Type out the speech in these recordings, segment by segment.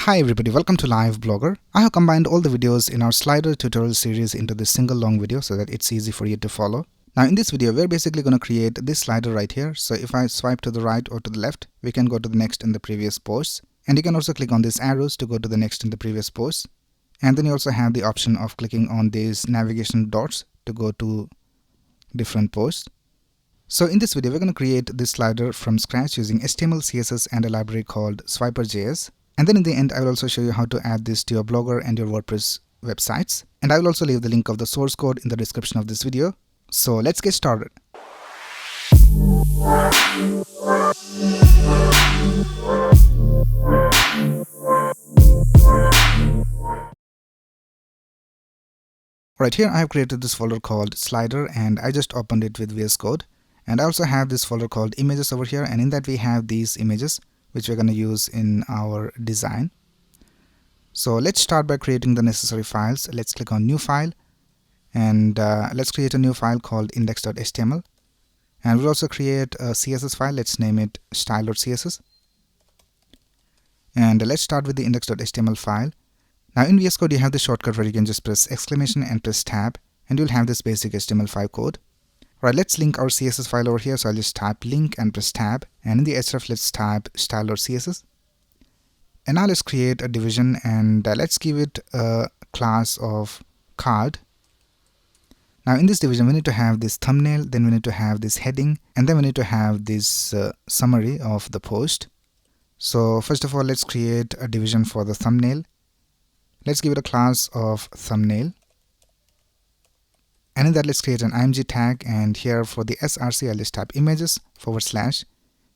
Hi everybody, welcome to Live Blogger. I have combined all the videos in our slider tutorial series into this single long video so that it's easy for you to follow. Now in this video, we're basically going to create this slider right here. So if I swipe to the right or to the left, we can go to the next in the previous post. And you can also click on these arrows to go to the next in the previous post. And then you also have the option of clicking on these navigation dots to go to different posts. So in this video, we're going to create this slider from scratch using HTML, CSS and a library called Swiper.js. And then in the end, I will also show you how to add this to your Blogger and your WordPress websites. And I will also leave the link of the source code in the description of this video. So let's get started. Right here, I have created this folder called Slider and I just opened it with VS Code. And I also have this folder called Images over here, and in that we have these images which we're going to use in our design. So let's start by creating the necessary files. Let's click on New File and let's create a new file called index.html. And we'll also create a CSS file. Let's name it style.css. And let's start with the index.html file. Now in VS Code, you have the shortcut where you can just press exclamation and press tab, and you'll have this basic HTML5 code. Right, let's link our CSS file over here. So I'll just type link and press tab, and in the href let's type style.css. And now let's create a division and let's give it a class of card. Now in this division we need to have this thumbnail, then we need to have this heading, and then we need to have this summary of the post. So first of all, let's create a division for the thumbnail. Let's give it a class of thumbnail. And in that, let's create an img tag, and here for the src, I'll just type images /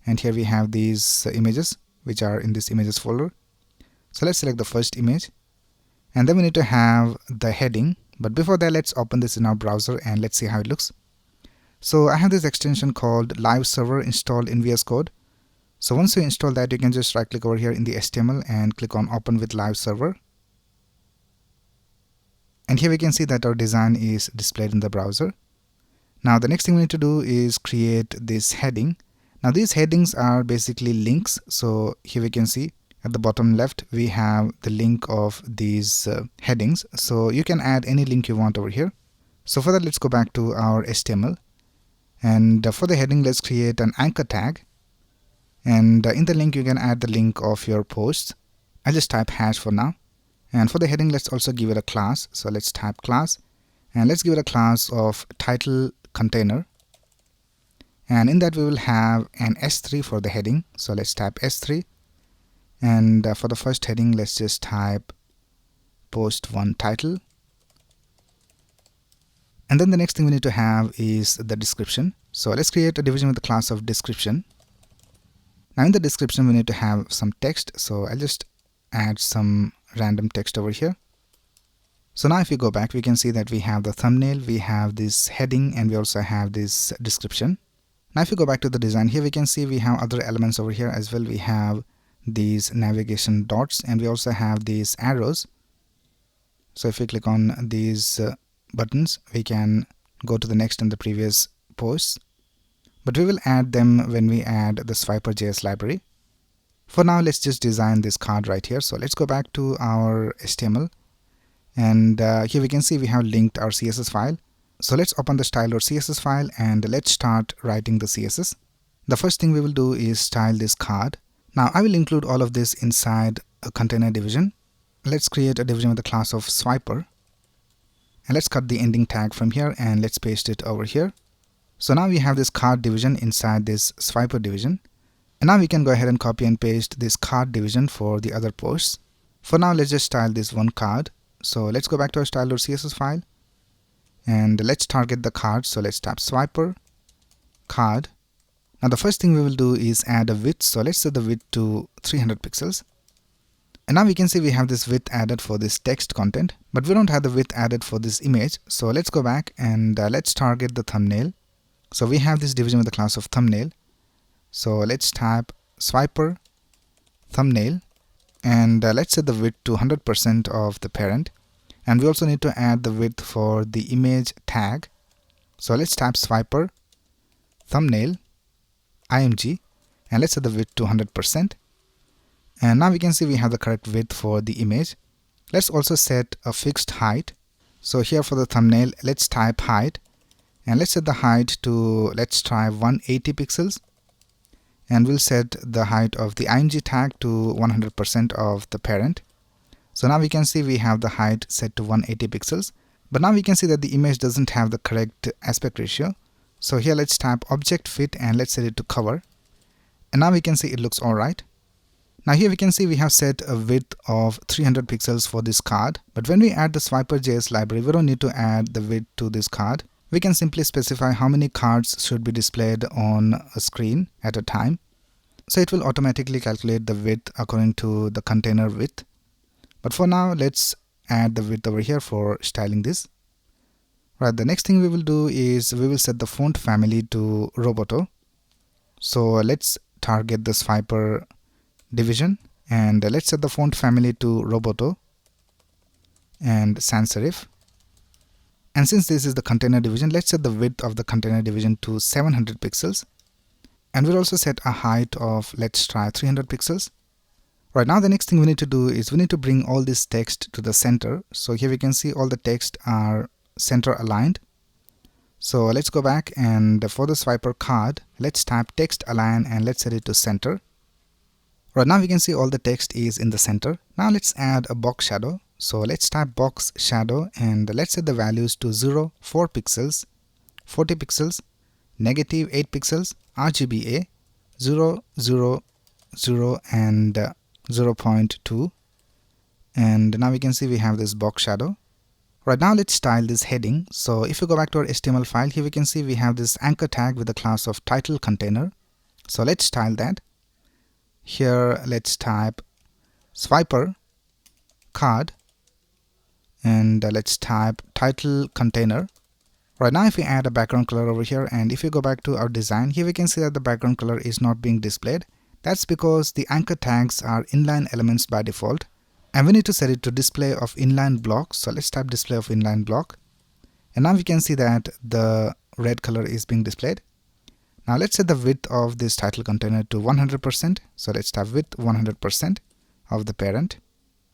and here we have these images which are in this images folder. So let's select the first image, and then we need to have the heading. But before that, let's open this in our browser and let's see how it looks. So I have this extension called Live Server installed in VS Code. So once you install that, you can just right click over here in the HTML and click on Open with Live Server. And here we can see that our design is displayed in the browser. Now the next thing we need to do is create this heading. Now these headings are basically links. So here we can see at the bottom left we have the link of these headings. So you can add any link you want over here. So for that, let's go back to our HTML. And for the heading, let's create an anchor tag. And in the link, you can add the link of your posts. I'll just type hash for now. And for the heading, let's also give it a class. So let's type class, and let's give it a class of title container. And in that we will have an s3 for the heading. So let's type s3. And for the first heading, let's just type post 1 title. And then the next thing we need to have is the description. So let's create a division with the class of description. Now in the description, we need to have some text. So I'll just add some random text over here. So now if we go back, we can see that we have the thumbnail, we have this heading, and we also have this description. Now if we go back to the design, here we can see we have other elements over here as well. We have these navigation dots, and we also have these arrows. So if we click on these buttons, we can go to the next and the previous posts, but we will add them when we add the Swiper.js library. For now, let's just design this card right here. So let's go back to our HTML, and here we can see we have linked our CSS file. So let's open the style.css file and let's start writing the CSS. The first thing we will do is style this card. Now I will include all of this inside a container division. Let's create a division with the class of Swiper, and let's cut the ending tag from here and let's paste it over here. So now we have this card division inside this Swiper division. And now we can go ahead and copy and paste this card division for the other posts. For now, let's just style this one card. So let's go back to our style.css file and let's target the card. So let's type Swiper card. Now the first thing we will do is add a width. So let's set the width to 300 pixels. And now we can see we have this width added for this text content, but we don't have the width added for this image. So let's go back and let's target the thumbnail. So we have this division with the class of thumbnail. So let's type Swiper thumbnail, and let's set the width to 100% of the parent. And we also need to add the width for the image tag. So let's type Swiper thumbnail img, and let's set the width to 100%. And now we can see we have the correct width for the image. Let's also set a fixed height. So here for the thumbnail, let's type height, and let's set the height to, let's try 180 pixels, and we'll set the height of the img tag to 100% of the parent. So now we can see we have the height set to 180 pixels, but now we can see that the image doesn't have the correct aspect ratio. So here let's type object fit and let's set it to cover, and now we can see it looks alright. Now here we can see we have set a width of 300 pixels for this card, but when we add the Swiper.js library, we don't need to add the width to this card. We can simply specify how many cards should be displayed on a screen at a time. So it will automatically calculate the width according to the container width. But for now, let's add the width over here for styling this. Right, the next thing we will do is we will set the font family to Roboto. So let's target the Swiper division, and let's set the font family to Roboto and sans serif. And since this is the container division, let's set the width of the container division to 700 pixels, and we'll also set a height of, let's try 300 pixels. Right, now the next thing we need to do is we need to bring all this text to the center. So here we can see all the text are center aligned. So let's go back, and for the Swiper card, let's type text align and let's set it to center. Right, now we can see all the text is in the center. Now let's add a box shadow. So let's type box shadow and let's set the values to 0, 4 pixels, 40 pixels, negative 8 pixels, RGBA, 0, 0, 0 and 0.2. And now we can see we have this box shadow. Right, now let's style this heading. So if you go back to our HTML file, here we can see we have this anchor tag with the class of title container. So let's style that. Here let's type Swiper card and let's type title container. Right, now if we add a background color over here, and if you go back to our design, here we can see that the background color is not being displayed. That's because the anchor tags are inline elements by default, and we need to set it to display of inline block. So let's type display of inline block, and now we can see that the red color is being displayed. Now let's set the width of this title container to 100%. So let's type width 100% of the parent.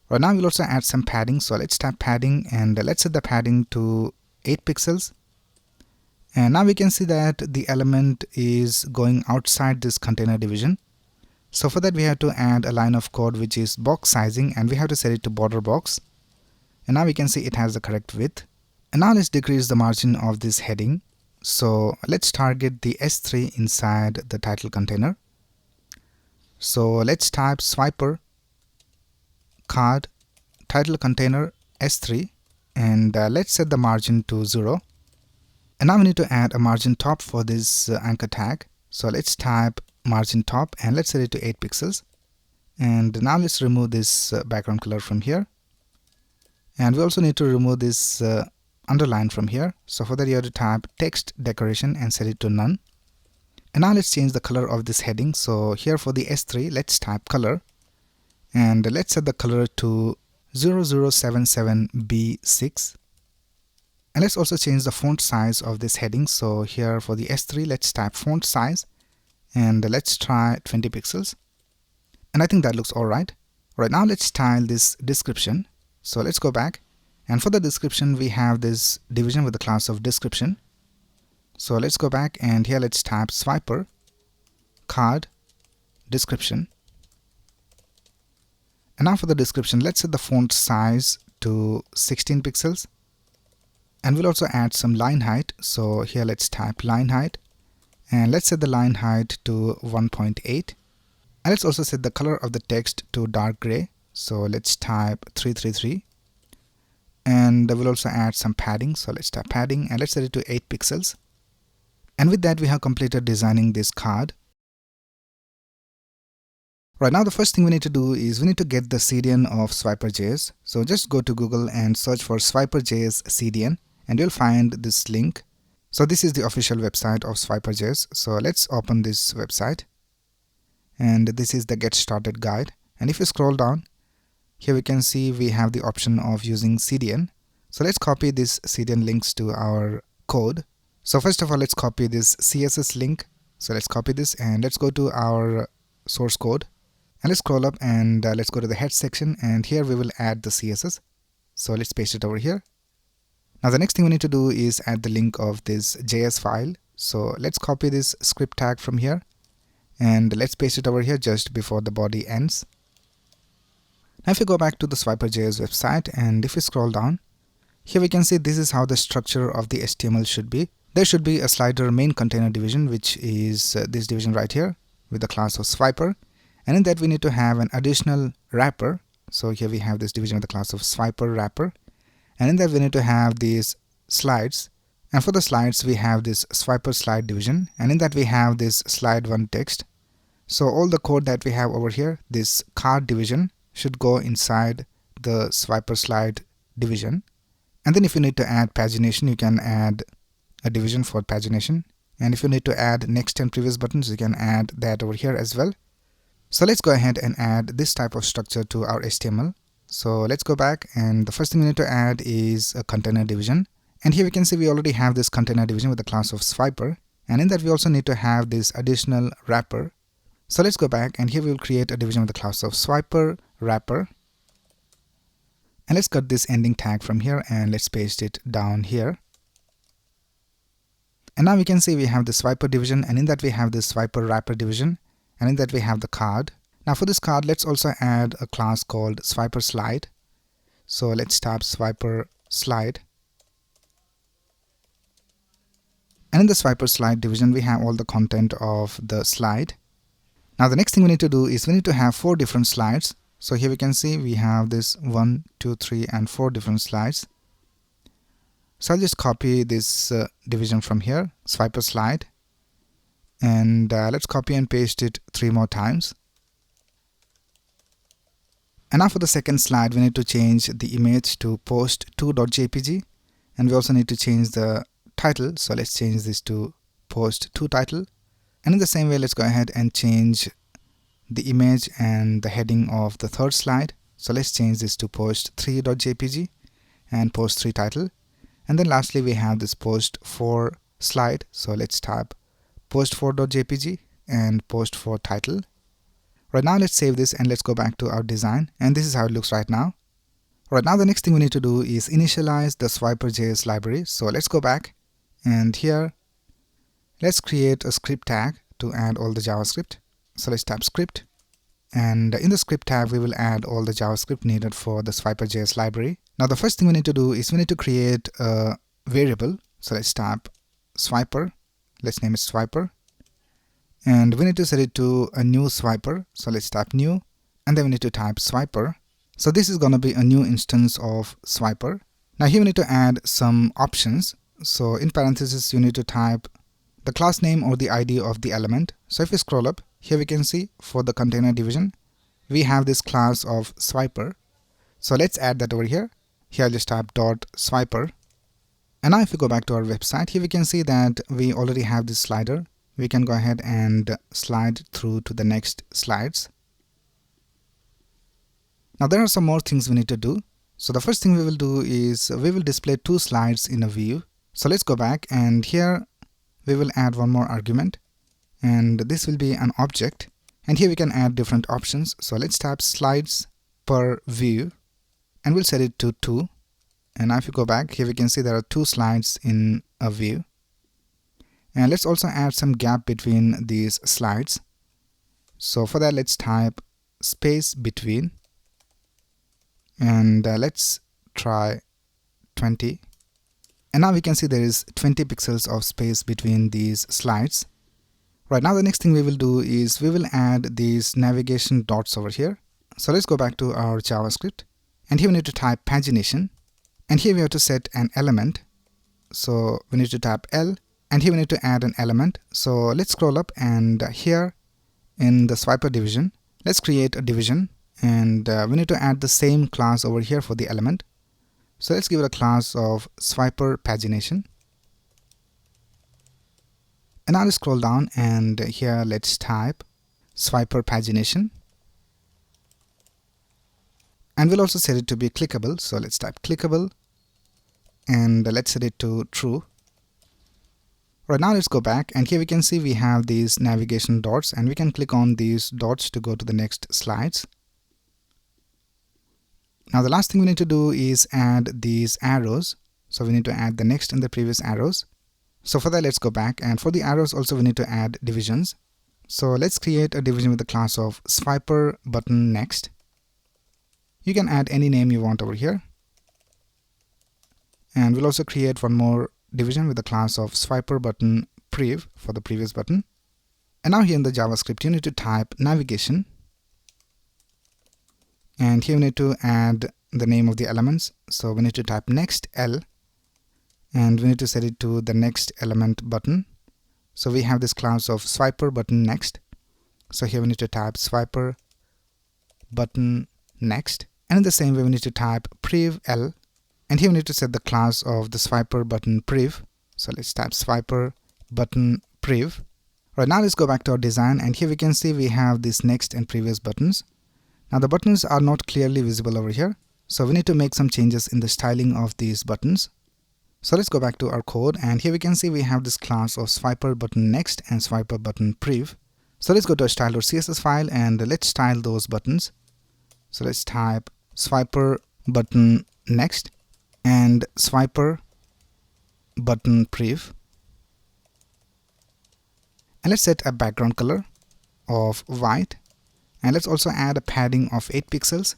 Right, now we'll also add some padding. So let's type padding and let's set the padding to 8 pixels. And now we can see that the element is going outside this container division. So for that we have to add a line of code which is box sizing, and we have to set it to border box. And now we can see it has the correct width. And now let's decrease the margin of this heading. So let's target the S3 inside the title container. So let's type Swiper card title container S3, and let's set the margin to 0. And now we need to add a margin top for this anchor tag. So let's type margin top and let's set it to 8 pixels. And now let's remove this background color from here. And we also need to remove this underline from here. So for that you have to type text decoration and set it to none. And now let's change the color of this heading. So here for the S3, let's type color and let's set the color to 0077B6. And let's also change the font size of this heading. So here for the S3, let's type font size and let's try 20 pixels. And I think that looks alright. Right, now let's style this description. So let's go back, and for the description we have this division with the class of description. So let's go back, and here let's type Swiper card description. And now for the description, let's set the font size to 16 pixels. And we'll also add some line height. So here let's type line height and let's set the line height to 1.8. And let's also set the color of the text to dark gray. So let's type 333. And we'll also add some padding. So let's type padding and let's set it to 8 pixels. And with that we have completed designing this card. Right, now the first thing we need to do is we need to get the CDN of Swiper.js. So just go to Google and search for Swiper.js CDN and you'll find this link. So this is the official website of Swiper.js. So let's open this website. And this is the Get Started guide. And if you scroll down, here we can see we have the option of using CDN. So let's copy this CDN links to our code. So first of all, let's copy this CSS link. So let's copy this and let's go to our source code. And let's scroll up and let's go to the head section, and here we will add the CSS. So let's paste it over here. Now the next thing we need to do is add the link of this JS file. So let's copy this script tag from here and let's paste it over here just before the body ends. Now if you go back to the Swiper.js website and if we scroll down, here we can see this is how the structure of the HTML should be. There should be a slider main container division, which is this division right here with the class of Swiper, and in that we need to have an additional wrapper. So here we have this division with the class of Swiper wrapper, and in that we need to have these slides, and for the slides we have this Swiper slide division, and in that we have this slide 1 text. So all the code that we have over here, this card division, should go inside the Swiper slide division. And then if you need to add pagination, you can add a division for pagination, and if you need to add next and previous buttons, you can add that over here as well. So let's go ahead and add this type of structure to our HTML. So let's go back, and the first thing we need to add is a container division, and here we can see we already have this container division with the class of Swiper, and in that we also need to have this additional wrapper. So let's go back, and here we will create a division with the class of Swiper wrapper, and let's cut this ending tag from here and let's paste it down here. And now we can see we have the Swiper division, and in that we have this Swiper wrapper division, and in that we have the card. Now for this card, let's also add a class called Swiper slide. So let's type Swiper slide, and in the Swiper slide division we have all the content of the slide. Now the next thing we need to do is we need to have 4 different slides. So here we can see we have this 1, 2, 3 and 4 different slides. So I'll just copy this division from here, Swiper slide, and let's copy and paste it 3 more times. And now for the second slide, we need to change the image to post2.jpg, and we also need to change the title. So let's change this to post2 title, and in the same way let's go ahead and change the image and the heading of the third slide. So let's change this to post3.jpg and post3 title, and then lastly we have this post4 slide. So let's type post4.jpg and post4 title. Right now let's save this and let's go back to our design, and this is how it looks right now. Right now the next thing we need to do is initialize the Swiper.js library. So let's go back, and here let's create a script tag to add all the JavaScript. So let's type script, and in the script tag we will add all the JavaScript needed for the Swiper.js library. Now the first thing we need to do is we need to create a variable. So let's type Swiper, let's name it Swiper, and we need to set it to a new Swiper. So let's type new, and then we need to type Swiper. So this is going to be a new instance of Swiper. Now here we need to add some options. So in parentheses you need to type the class name or the ID of the element. So if we scroll up, here we can see for the container division we have this class of Swiper. So let's add that over here. Here I'll just type .swiper, and now if we go back to our website, here we can see that we already have this slider. We can go ahead and slide through to the next slides. Now there are some more things we need to do. So the first thing we will do is we will display 2 slides in a view. So let's go back, and here we will add one more argument, and this will be an object, and here we can add different options. So let's type slides per view, and we'll set it to 2. And now if you go back, here we can see there are 2 slides in a view, and let's also add some gap between these slides. So for that let's type space between, and let's try 20, and now we can see there is 20 pixels of space between these slides. Right now the next thing we will do is we will add these navigation dots over here. So let's go back to our JavaScript, and here we need to type pagination, and here we have to set an element. So we need to type L, and here we need to add an element. So let's scroll up, and here in the Swiper division let's create a division, and we need to add the same class over here for the element. So let's give it a class of Swiper pagination, and now let's scroll down, and here let's type Swiper pagination, and we'll also set it to be clickable. So let's type clickable, and let's set it to true. Right, now let's go back, and here we can see we have these navigation dots, and we can click on these dots to go to the next slides. Now the last thing we need to do is add these arrows. So we need to add the next and the previous arrows. So for that, let's go back, and for the arrows also we need to add divisions. So let's create a division with the class of swiper button next. You can add any name you want over here. And we'll also create one more division with the class of swiper button prev for the previous button. And now here in the JavaScript, you need to type navigation. And here we need to add the name of the elements. So we need to type next L, and we need to set it to the next element button. So we have this class of swiper button next. So here we need to type swiper button next. And in the same way, we need to type prev L. And here we need to set the class of the swiper button prev. So let's type swiper button prev. Right, now let's go back to our design, and here we can see we have this next and previous buttons. Now the buttons are not clearly visible over here, so we need to make some changes in the styling of these buttons. So let's go back to our code, and here we can see we have this class of swiper button next and swiper button prev. So let's go to our style.css file and let's style those buttons. So let's type swiper button next and swiper button prev. And let's set a background color of white. And let's also add a padding of 8 pixels,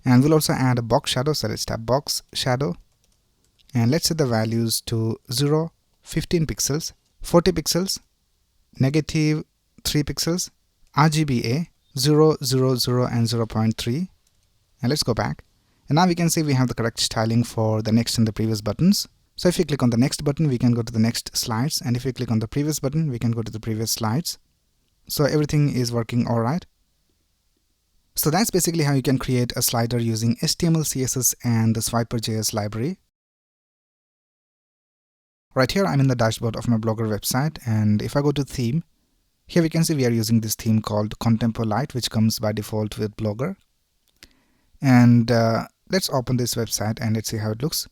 and we'll also add a box shadow. So let's type box shadow, and let's set the values to 0, 15 pixels, 40 pixels, negative 3 pixels, RGBA 0, 0, 0 and 0.3. And let's go back, and now we can see we have the correct styling for the next and the previous buttons. So if you click on the next button, we can go to the next slides, and if you click on the previous button, we can go to the previous slides. So everything is working alright. So that's basically how you can create a slider using HTML, CSS and the Swiper.js library. Right here I'm in the dashboard of my Blogger website, and if I go to theme, here we can see we are using this theme called Contempo Lite, which comes by default with Blogger. And let's open this website and let's see how it looks.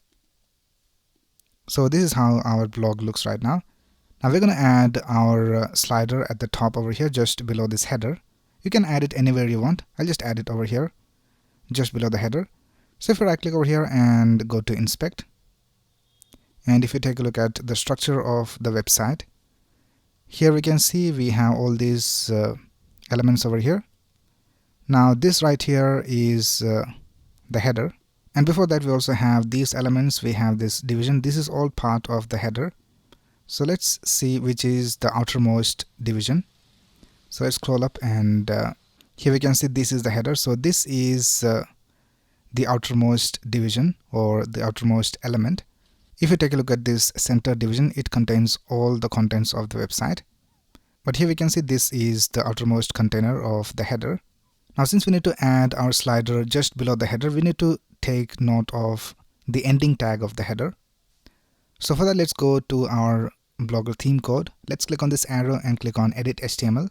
So this is how our blog looks right now. Now we're going to add our slider at the top over here, just below this header. You can add it anywhere you want. I'll just add it over here, just below the header. So if I right click over here and go to inspect, and if you take a look at the structure of the website, here we can see we have all these elements over here. Now this right here is the header, and before that we also have these elements. We have this division. This is all part of the header. So let's see which is the outermost division. So let's scroll up, and here we can see this is the header. So this is the outermost division or the outermost element. If you take a look at this center division, it contains all the contents of the website. But here we can see this is the outermost container of the header. Now since we need to add our slider just below the header, we need to take note of the ending tag of the header. So for that, let's go to our Blogger theme code. Let's click on this arrow and click on Edit HTML.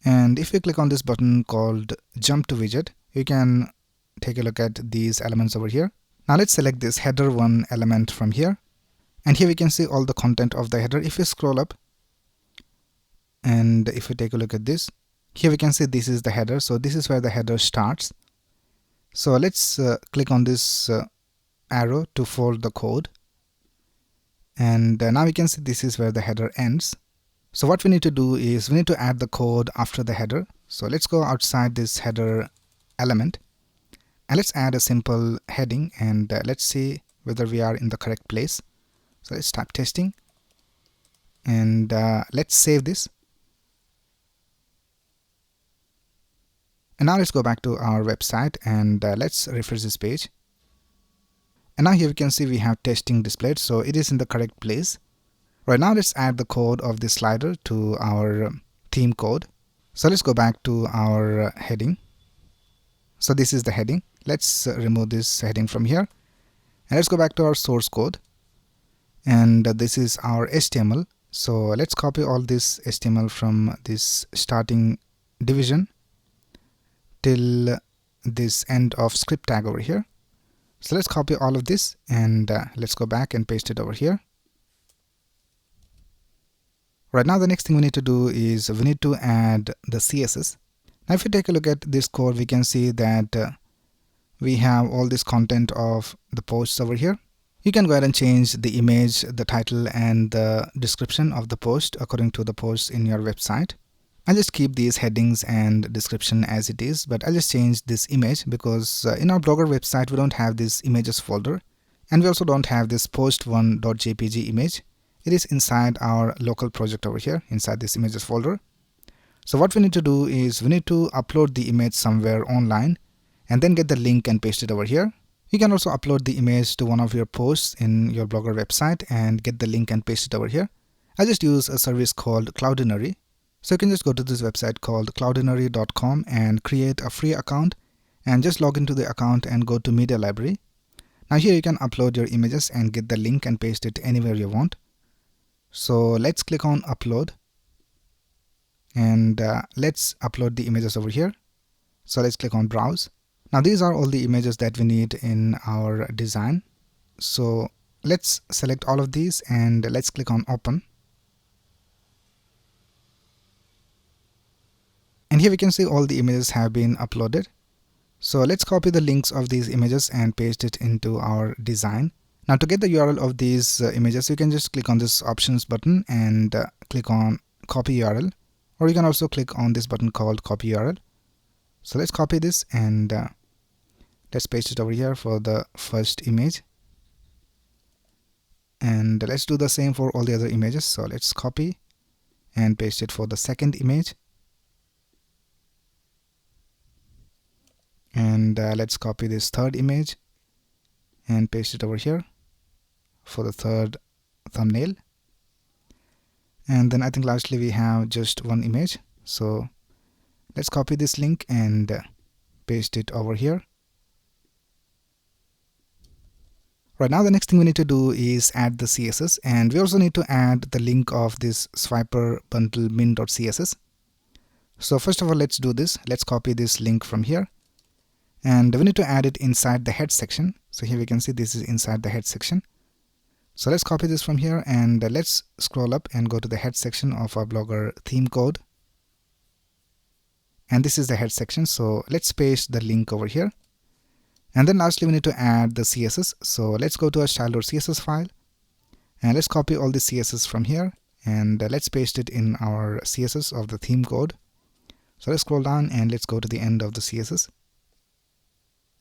And if you click on this button called Jump to Widget, you can take a look at these elements over here. Now let's select this header 1 element from here. And here we can see all the content of the header. If you scroll up, and if you take a look at this, here we can see this is the header. So this is where the header starts. So let's click on this arrow to fold the code. And now we can see this is where the header ends. So what we need to do is we need to add the code after the header. So let's go outside this header element, and let's add a simple heading, and let's see whether we are in the correct place. So let's type testing, and let's save this. And now let's go back to our website, and let's refresh this page. And now here we can see we have testing displayed, so it is in the correct place. Right, now let's add the code of this slider to our theme code. So let's go back to our heading. So this is the heading. Let's remove this heading from here, and let's go back to our source code, and this is our HTML. So let's copy all this HTML from this starting division till this end of script tag over here. So let's copy all of this, and let's go back and paste it over here. Right now the next thing we need to do is we need to add the CSS. Now if you take a look at this code, we can see that we have all this content of the posts over here. You can go ahead and change the image, the title and the description of the post according to the posts in your website. I'll just keep these headings and description as it is, but I'll just change this image because in our Blogger website we don't have this images folder, and we also don't have this post1.jpg image. It is inside our local project over here inside this images folder. So what we need to do is we need to upload the image somewhere online and then get the link and paste it over here. You can also upload the image to one of your posts in your Blogger website and get the link and paste it over here. I just use a service called Cloudinary. So you can just go to this website called cloudinary.com and create a free account and just log into the account and go to media library. Now here you can upload your images and get the link and paste it anywhere you want. So let's click on upload and let's upload the images over here. So let's click on browse. Now these are all the images that we need in our design. So let's select all of these and let's click on open. And here we can see all the images have been uploaded. So let's copy the links of these images and paste it into our design. Now to get the URL of these images, you can just click on this options button and click on copy URL, or you can also click on this button called copy URL. So let's copy this and let's paste it over here for the first image, and let's do the same for all the other images. So let's copy and paste it for the second image, and let's copy this third image and paste it over here for the third thumbnail. And then I think lastly we have just one image, so let's copy this link and paste it over here. Right now the next thing we need to do is add the CSS, and we also need to add the link of this swiper bundle min.css. So first of all, let's do this. Let's copy this link from here and we need to add it inside the head section. So here we can see this is inside the head section. So let's copy this from here and let's scroll up and go to the head section of our Blogger theme code. And this is the head section, so let's paste the link over here. And then lastly we need to add the CSS. So let's go to our style.css file and let's copy all the CSS from here and let's paste it in our CSS of the theme code. So let's scroll down and let's go to the end of the CSS.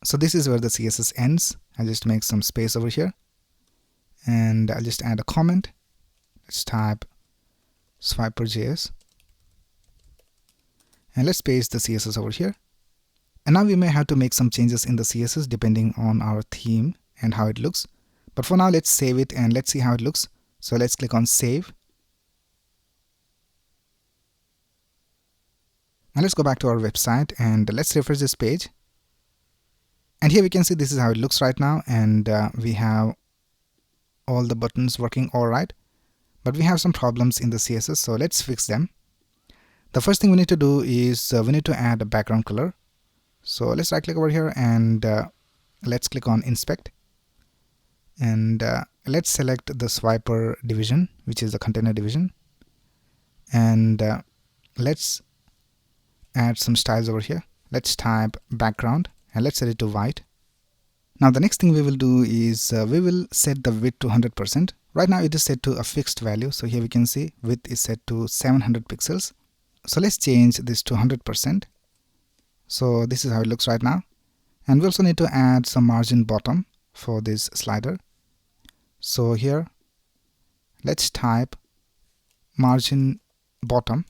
So this is where the CSS ends. I'll just make some space over here and I'll just add a comment. Let's type swiper.js and let's paste the CSS over here. And now we may have to make some changes in the CSS depending on our theme and how it looks, but for now let's save it and let's see how it looks. So let's click on save. Now let's go back to our website and let's refresh this page. And here we can see this is how it looks right now, and we have all the buttons working alright, but we have some problems in the CSS, so let's fix them. The first thing we need to do is we need to add a background color. So let's right click over here and let's click on inspect, and let's select the swiper division, which is the container division, and let's add some styles over here. Let's type background and let's set it to white. Now the next thing we will do is we will set the width to 100%. Right now it is set to a fixed value, so here we can see width is set to 700 pixels. So let's change this to 100%. So this is how it looks right now, and we also need to add some margin bottom for this slider. So here let's type margin bottom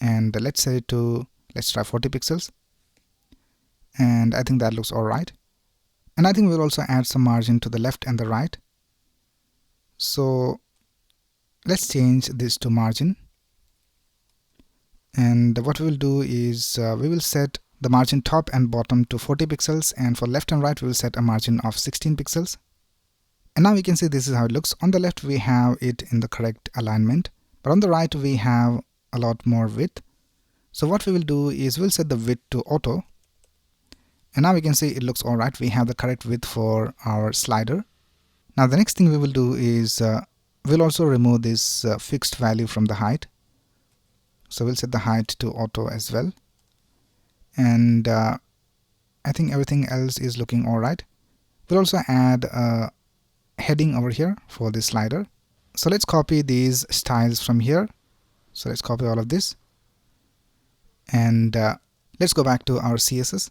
and let's set it to, let's try 40 pixels, and I think that looks alright. And I think we'll also add some margin to the left and the right. So let's change this to margin, and what we will do is we will set the margin top and bottom to 40 pixels, and for left and right we will set a margin of 16 pixels. And now we can see this is how it looks. On the left we have it in the correct alignment, but on the right we have a lot more width. So what we will do is we'll set the width to auto, and now we can see it looks alright. We have the correct width for our slider. Now the next thing we will do is we'll also remove this fixed value from the height. so we'll set the height to auto as well. And I think everything else is looking alright. We'll also add a heading over here for this slider. So let's copy these styles from here. So let's copy all of this, and let's go back to our CSS.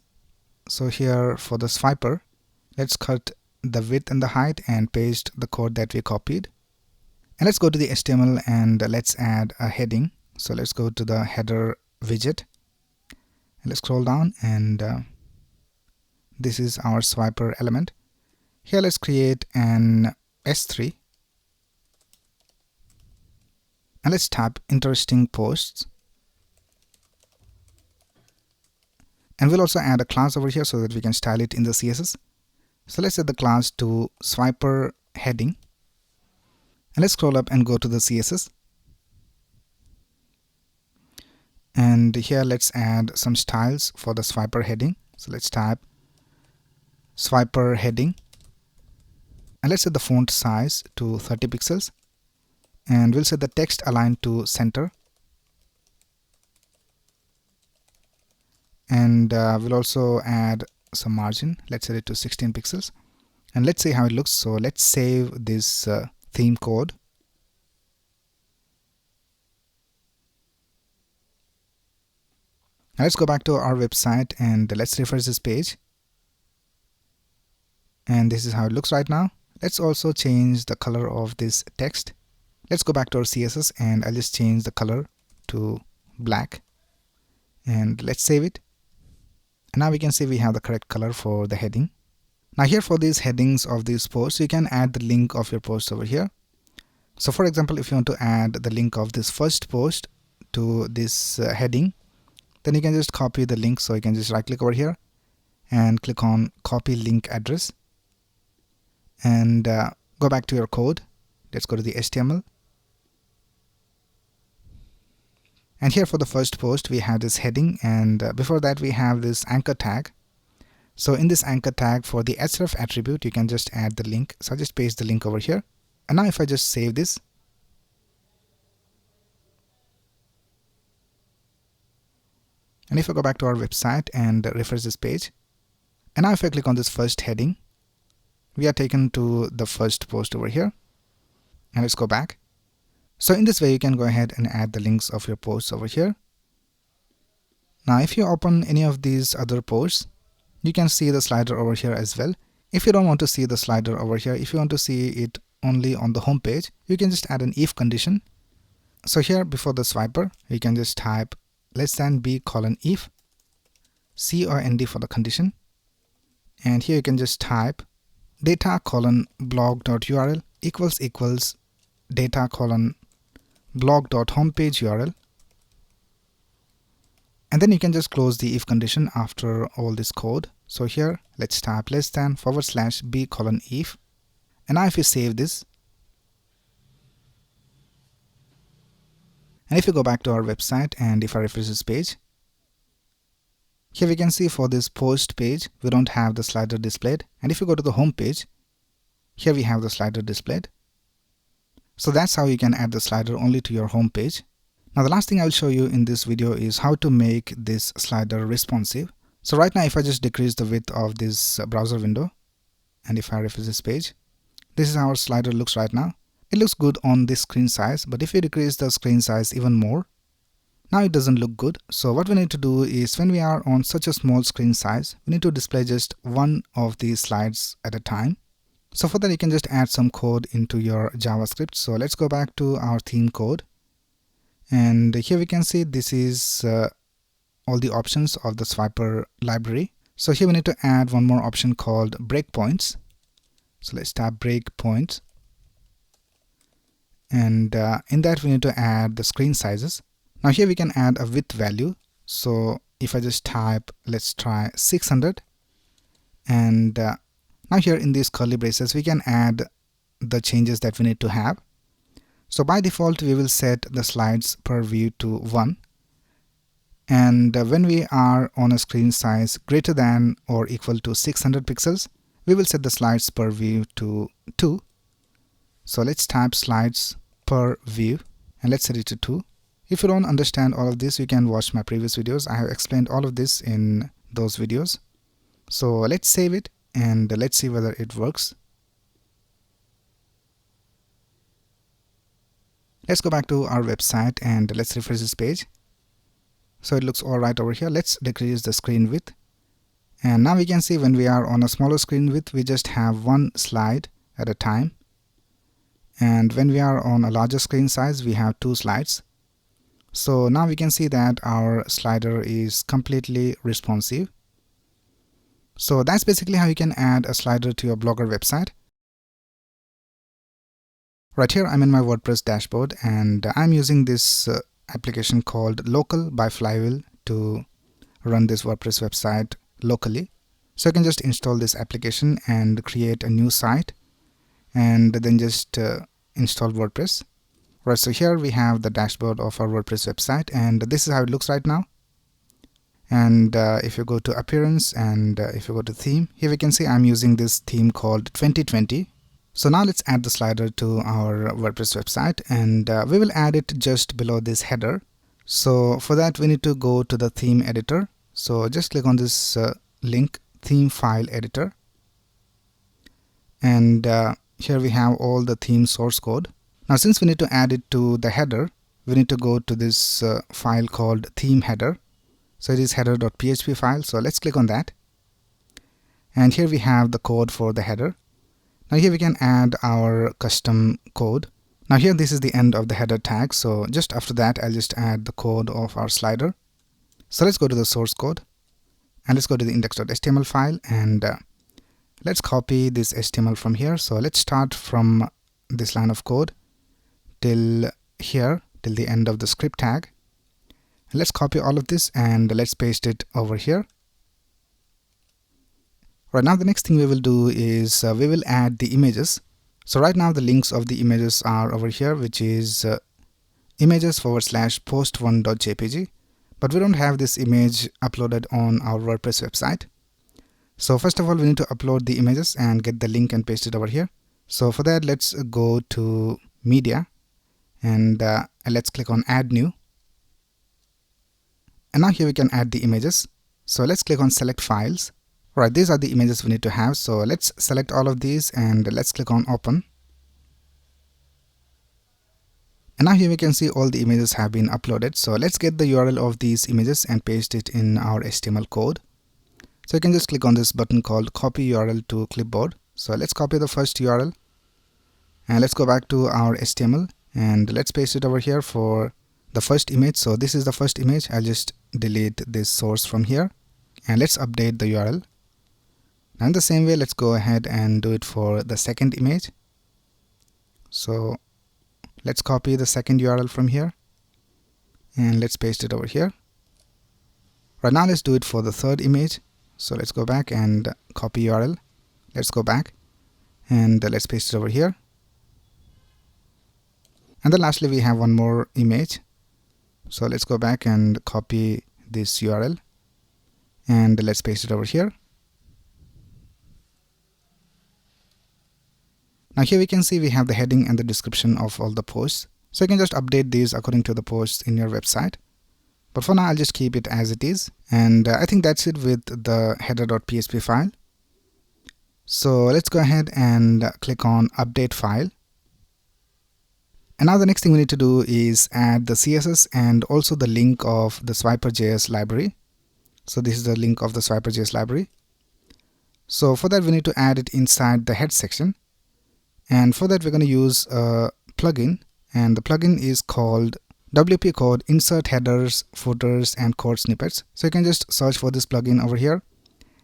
So here for the swiper, let's cut the width and the height and paste the code that we copied. And let's go to the HTML and let's add a heading. So let's go to the header widget and let's scroll down, and this is our swiper element. Here let's create an S3 and let's type interesting posts, and we'll also add a class over here so that we can style it in the CSS. So let's set the class to swiper heading, and let's scroll up and go to the CSS, and here let's add some styles for the swiper heading. So let's type swiper heading, and let's set the font size to 30 pixels, and we'll set the text align to center, and we'll also add some margin. Let's set it to 16 pixels, and let's see how it looks. So let's save this theme code. Now let's go back to our website and let's refresh this page, and this is how it looks right now. Let's also change the color of this text. Let's go back to our CSS, and I'll just change the color to black, and let's save it. And now we can see we have the correct color for the heading. Now here for these headings of these posts, you can add the link of your post over here. So for example, if you want to add the link of this first post to this heading, then you can just copy the link. So you can just right click over here and click on copy link address, and go back to your code. Let's go to the HTML. And here for the first post, we have this heading, and before that we have this anchor tag. So in this anchor tag for the href attribute, you can just add the link. So I'll just paste the link over here. And now if I just save this, and if I go back to our website and refresh this page, and now if I click on this first heading, we are taken to the first post over here. And let's go back. So in this way, you can go ahead and add the links of your posts over here. Now if you open any of these other posts, you can see the slider over here as well. If you don't want to see the slider over here, if you want to see it only on the home page, you can just add an if condition. So here before the swiper, you can just type less than b colon if cond for the condition, and here you can just type data colon blog.url equals data colon blog.homepage URL, and then you can just close the if condition after all this code. So here let's type less than / b colon if, and now if you save this, and if you go back to our website and if I refresh this page, here we can see for this post page we don't have the slider displayed, and if you go to the home page, here we have the slider displayed. So that's how you can add the slider only to your home page. Now the last thing I will show you in this video is how to make this slider responsive. So right now if I just decrease the width of this browser window, and if I refresh this page, this is how our slider looks right now. It looks good on this screen size, but if you decrease the screen size even more, now it doesn't look good. So what we need to do is, when we are on such a small screen size, we need to display just one of these slides at a time. So for that you can just add some code into your JavaScript. So let's go back to our theme code, and here we can see this is all the options of the swiper library. So here we need to add one more option called breakpoints. So let's type breakpoints, and in that we need to add the screen sizes. Now here we can add a width value. So if I just type, let's try 600, and now here in these curly braces we can add the changes that we need to have. So by default we will set the slides per view to 1, and when we are on a screen size greater than or equal to 600 pixels, we will set the slides per view to 2. So let's type slides per view and let's set it to 2. If you don't understand all of this, you can watch my previous videos. I have explained all of this in those videos. So let's save it and let's see whether it works. Let's go back to our website and let's refresh this page. So it looks alright over here. Let's decrease the screen width. And now we can see when we are on a smaller screen width, we just have one slide at a time. And when we are on a larger screen size, we have two slides. So now we can see that our slider is completely responsive. So that's basically how you can add a slider to your Blogger website. Right here I'm in my WordPress dashboard and I'm using this application called Local by Flywheel to run this WordPress website locally. So I can just install this application and create a new site and then just install WordPress. Right, so here we have the dashboard of our WordPress website and this is how it looks right now. And if you go to appearance and if you go to theme, here we can see I'm using this theme called 2020. So now let's add the slider to our WordPress website and we will add it just below this header. So for that we need to go to the theme editor. So just click on this link, theme file editor, and here we have all the theme source code. Now since we need to add it to the header, we need to go to this file called theme header. So it is header.php file. So let's click on that. And here we have the code for the header. Now here we can add our custom code. Now here this is the end of the header tag. So just after that I'll just add the code of our slider. So let's go to the source code and let's go to the index.html file and let's copy this HTML from here. So let's start from this line of code till here, till the end of the script tag. Let's copy all of this and let's paste it over here. Right now the next thing we will do is we will add the images. So right now the links of the images are over here, which is images/post1.jpg, but we don't have this image uploaded on our WordPress website. So first of all we need to upload the images and get the link and paste it over here. So for that let's go to media and let's click on add new. And now here we can add the images. So let's click on select files. Right, these are the images we need to have. So let's select all of these and let's click on open. And now here we can see all the images have been uploaded. So let's get the URL of these images and paste it in our HTML code. So you can just click on this button called copy URL to clipboard. So let's copy the first URL and let's go back to our HTML and let's paste it over here for the first image. So this is the first image. I'll just delete this source from here and let's update the URL. Now in the same way let's go ahead and do it for the second image. So let's copy the second URL from here and let's paste it over here. Right now let's do it for the third image. So let's go back and copy URL. Let's go back and let's paste it over here. And then lastly we have one more image. So let's go back and copy this URL and let's paste it over here. Now here we can see we have the heading and the description of all the posts. So you can just update these according to the posts in your website. But for now I'll just keep it as it is. And I think that's it with the header.php file. So let's go ahead and click on update file. And now the next thing we need to do is add the CSS and also the link of the Swiper.js library. So this is the link of the Swiper.js library. So for that we need to add it inside the head section. And for that we're going to use a plugin, and the plugin is called WP Code Insert Headers, Footers and Code Snippets. So you can just search for this plugin over here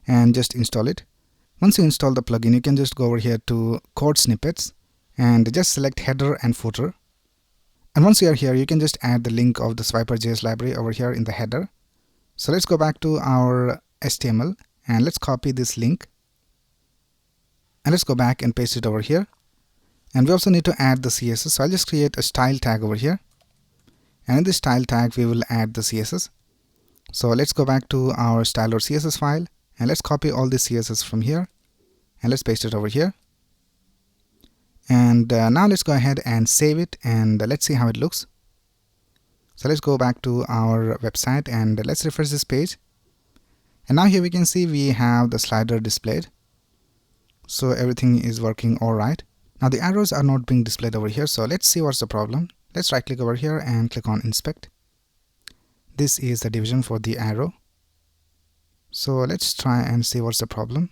and just install it. Once you install the plugin, you can just go over here to Code Snippets and just select header and footer. And once you are here, you can just add the link of the Swiper.js library over here in the header. So let's go back to our HTML and let's copy this link. And let's go back and paste it over here. And we also need to add the CSS. So I'll just create a style tag over here. And in this style tag, we will add the CSS. So let's go back to our style.css file and let's copy all the CSS from here and let's paste it over here. And now let's go ahead and save it and let's see how it looks. So let's go back to our website and let's refresh this page. And now here we can see we have the slider displayed. So everything is working all right. Now the arrows are not being displayed over here. So let's see what's the problem. Let's right click over here and click on inspect. This is the division for the arrow. So let's try and see what's the problem.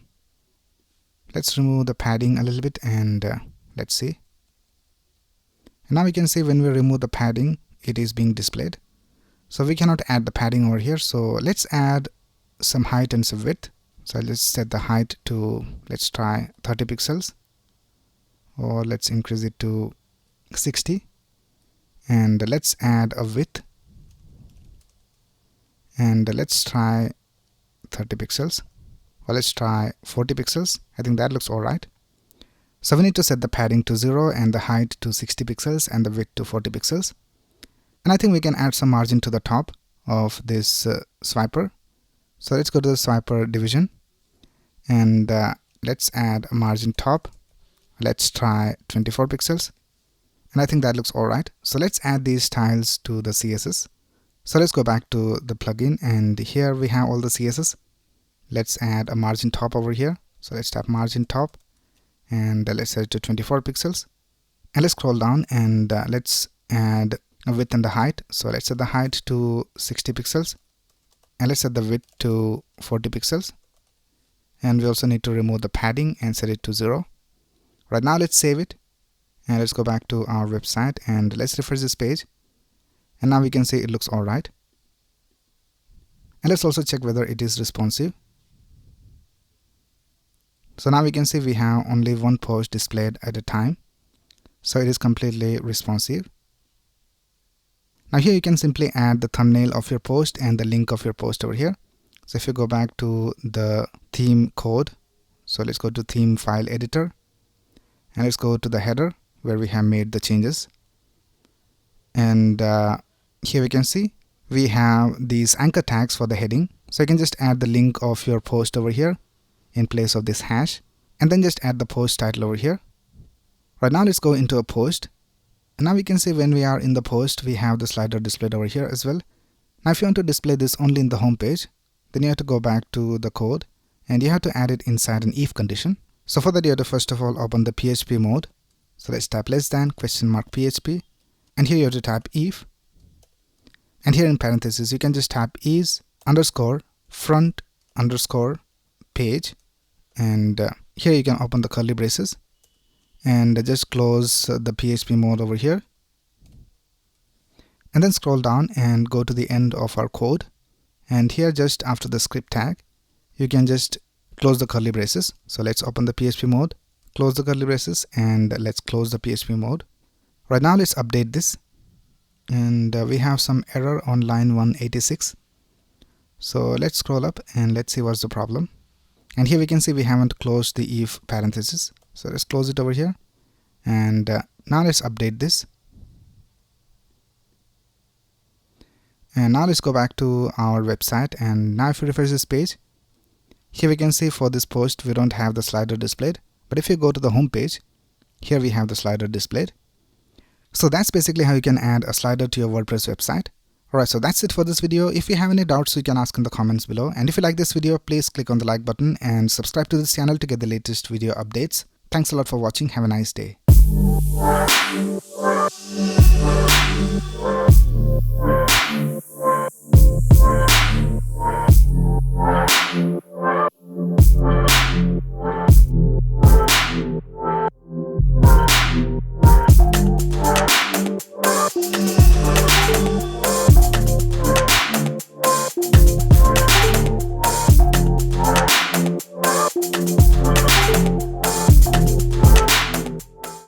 Let's remove the padding a little bit and let's see. And now we can see when we remove the padding, it is being displayed. So we cannot add the padding over here. So let's add some height and some width. So let's set the height to, let's try 30 pixels, or let's increase it to 60. And let's add a width. And let's try 30 pixels, or let's try 40 pixels. I think that looks alright. So we need to set the padding to 0 and the height to 60 pixels and the width to 40 pixels. And I think we can add some margin to the top of this swiper. So let's go to the swiper division and let's add a margin top. Let's try 24 pixels. And I think that looks alright. So let's add these styles to the CSS. So let's go back to the plugin and here we have all the CSS. Let's add a margin top over here. So let's tap margin top and let's set it to 24 pixels. And let's scroll down and let's add a width and the height. So let's set the height to 60 pixels and let's set the width to 40 pixels. And we also need to remove the padding and set it to 0. Right now let's save it and let's go back to our website and let's refresh this page. And now we can see it looks alright. And let's also check whether it is responsive. So now we can see we have only one post displayed at a time. So it is completely responsive. Now here you can simply add the thumbnail of your post and the link of your post over here. So if you go back to the theme code, so let's go to theme file editor and let's go to the header where we have made the changes. And here we can see we have these anchor tags for the heading. So you can just add the link of your post over here in place of this hash and then just add the post title over here. Right now let's go into a post. And now we can see when we are in the post, we have the slider displayed over here as well. Now if you want to display this only in the home page, then you have to go back to the code and you have to add it inside an if condition. So for that you have to first of all open the PHP mode. So let's type less than question mark PHP and here you have to type if. And here in parentheses you can just type is underscore front underscore page and here you can open the curly braces and just close the PHP mode over here and then scroll down and go to the end of our code and here just after the script tag you can just close the curly braces. So let's open the PHP mode, close the curly braces and let's close the PHP mode. Right now let's update this and we have some error on line 186. So let's scroll up and let's see what's the problem. And here we can see we haven't closed the if parenthesis. So let's close it over here and now let's update this. And now let's go back to our website and now if you refresh this page, here we can see for this post we don't have the slider displayed, but if you go to the home page, here we have the slider displayed. So that's basically how you can add a slider to your WordPress website. Alright, so that's it for this video. If you have any doubts, you can ask in the comments below. And if you like this video, please click on the like button and subscribe to this channel to get the latest video updates. Thanks a lot for watching. Have a nice day.